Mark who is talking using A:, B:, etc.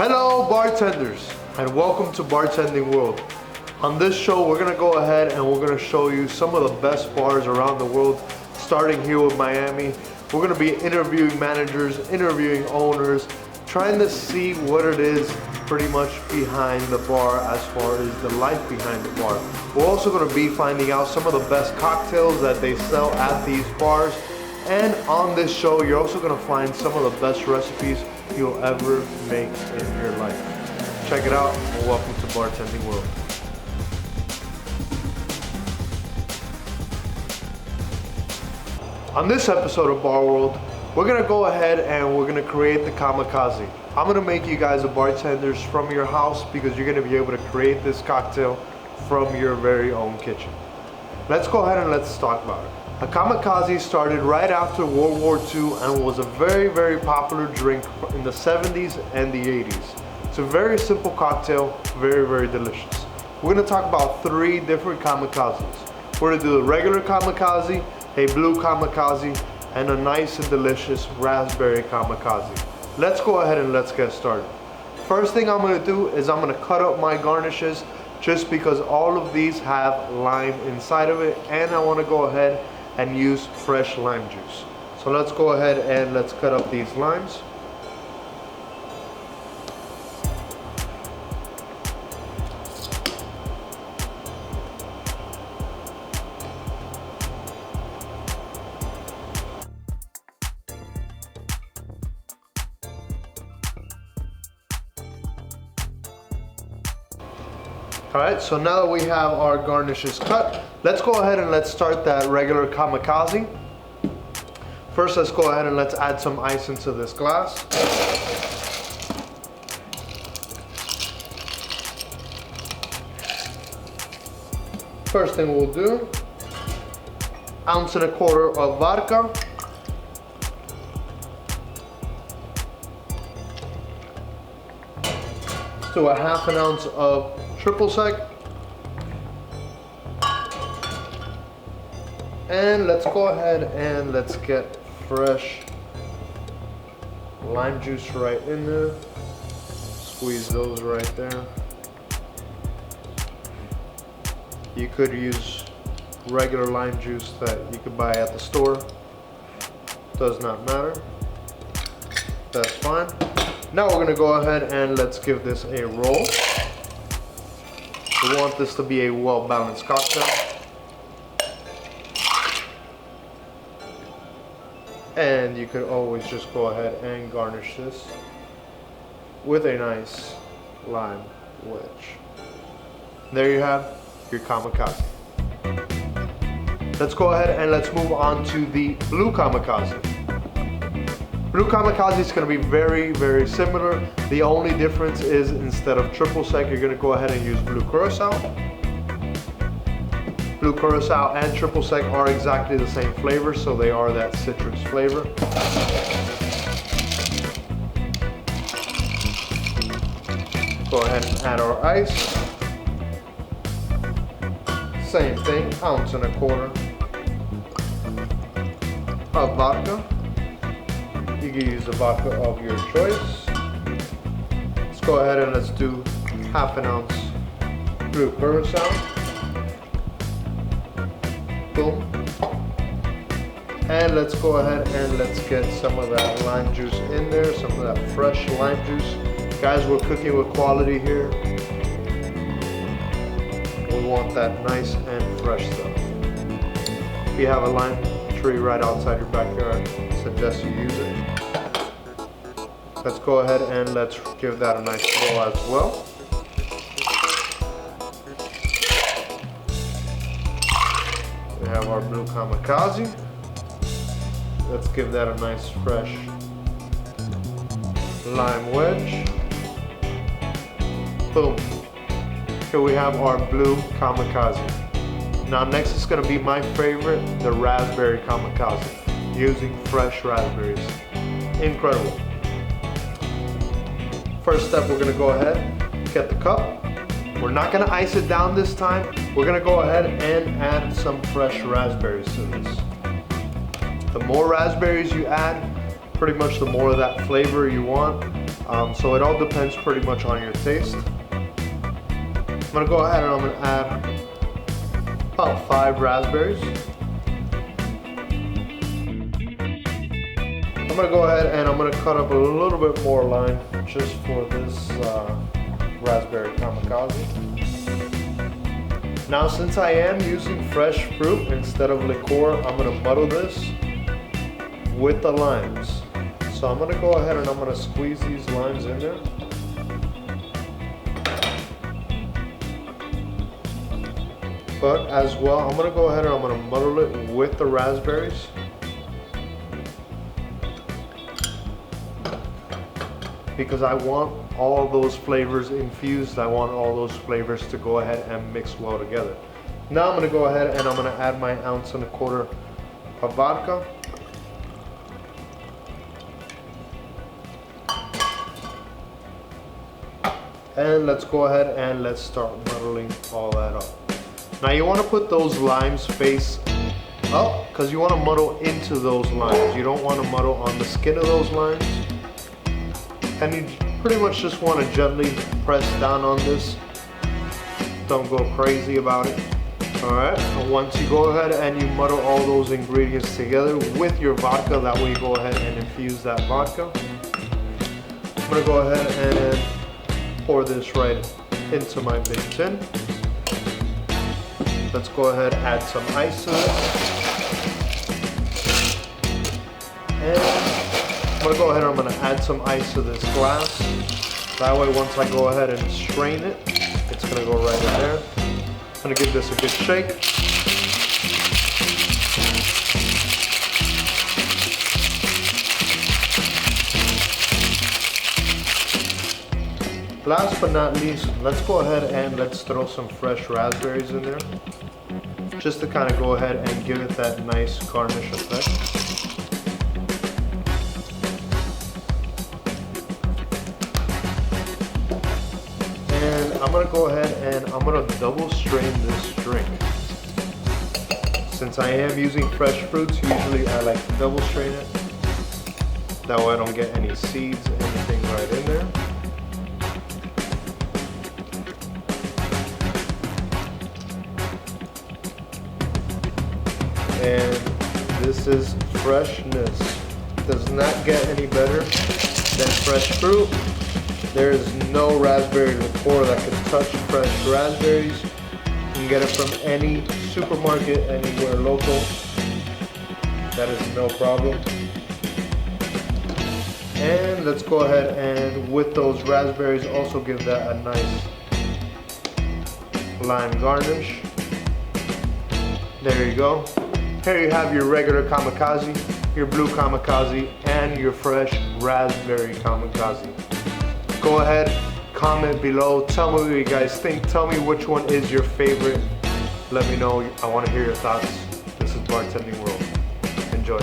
A: Hello bartenders, and welcome to Bartending World. On this show we're going to go ahead and we're going to show you some of the best bars around the world, starting here with Miami. We're going to be interviewing managers, interviewing owners, trying to see what it is pretty much behind the bar as far as the life behind the bar. We're also going to be finding out some of the best cocktails that they sell at these bars. And on this show you're also going to find some of the best recipes you'll ever make in your life. Check it out and welcome to Bartending World. On this episode of Bar World, we're gonna go ahead and we're gonna create the Kamikaze. I'm gonna make you guys a bartenders from your house because you're gonna be able to create this cocktail from your very own kitchen. Let's go ahead and let's talk about it. A Kamikaze started right after World War II and was a very, very popular drink in the 70s and the 80s. It's a very simple cocktail, very, very delicious. We're gonna talk about 3 different Kamikazes. We're gonna do the regular Kamikaze, a blue Kamikaze, and a nice and delicious raspberry Kamikaze. Let's go ahead and let's get started. First thing I'm gonna do is I'm gonna cut up my garnishes just because all of these have lime inside of it, and I wanna go ahead and use fresh lime juice. So let's go ahead and let's cut up these limes. Alright, so now that we have our garnishes cut, let's go ahead and let's start that regular Kamikaze. First, let's go ahead and let's add some ice into this glass. First thing we'll do, 1.25 ounces of vodka. Let's do a 1/2 ounce of triple sec, and let's go ahead and let's get fresh lime juice right in there. Squeeze those right there. You could use regular lime juice that you could buy at the store. Does not matter. That's fine. Now we're gonna go ahead and let's give this a roll. We want this to be a well-balanced cocktail. And you could always just go ahead and garnish this with a nice lime wedge. There you have your Kamikaze. Let's go ahead and let's move on to the blue Kamikaze. Blue Kamikaze is going to be very, very similar. The only difference is instead of triple sec, you're going to go ahead and use blue curacao. Blue curacao and triple sec are exactly the same flavor, so they are that citrus flavor. Go ahead and add our ice. Same thing, 1.25 ounces of vodka. You can use the vodka of your choice. Let's go ahead and let's do 1/2 ounce blue curacao. Boom. And let's go ahead and let's get some of that lime juice in there, some of that fresh lime juice. Guys, we're cooking with quality here. We want that nice and fresh stuff. If you have a lime tree right outside your backyard, I suggest you use it. Let's go ahead and let's give that a nice roll as well. We have our blue Kamikaze. Let's give that a nice fresh lime wedge. Boom. Here we have our blue Kamikaze. Now next is going to be my favorite, the raspberry Kamikaze, using fresh raspberries. Incredible. First step, we're gonna go ahead, get the cup. We're not gonna ice it down this time. We're gonna go ahead and add some fresh raspberries to this. The more raspberries you add, pretty much the more of that flavor you want. So it all depends pretty much on your taste. I'm gonna go ahead and I'm gonna add about 5 raspberries. I'm gonna go ahead and I'm gonna cut up a little bit more lime just for this raspberry kamikaze. Now, since I am using fresh fruit instead of liqueur, I'm gonna muddle this with the limes. So I'm gonna go ahead and I'm gonna squeeze these limes in there. But as well, I'm gonna go ahead and I'm gonna muddle it with the raspberries. Because I want all those flavors infused. I want all those flavors to go ahead and mix well together. Now I'm gonna go ahead and I'm gonna add my 1.25 ounces of vodka. And let's go ahead and let's start muddling all that up. Now you wanna put those limes face up because you wanna muddle into those limes. You don't wanna muddle on the skin of those limes. And you pretty much just want to gently press down on this. Don't go crazy about it. Alright, once you go ahead and you muddle all those ingredients together with your vodka, that way you go ahead and infuse that vodka. I'm going to go ahead and pour this right into my big tin. Let's go ahead and add some ice to this. And I'm gonna go ahead and I'm gonna add some ice to this glass. That way, once I go ahead and strain it, it's gonna go right in there. I'm gonna give this a good shake. Last but not least, let's go ahead and let's throw some fresh raspberries in there. Just to kind of go ahead and give it that nice garnish effect. And I'm gonna go ahead and I'm gonna double strain this drink. Since I am using fresh fruits, usually I like to double strain it. That way I don't get any seeds, anything right in there. And this is freshness. Does not get any better than fresh fruit. There is no raspberry liqueur that can touch fresh raspberries. You can get it from any supermarket, anywhere local. That is no problem. And let's go ahead and with those raspberries also give that a nice lime garnish. There you go. Here you have your regular kamikaze, your blue kamikaze, and your fresh raspberry kamikaze. Go ahead, comment below, tell me what you guys think, tell me which one is your favorite. Let me know, I want to hear your thoughts. This is Bartending World. Enjoy.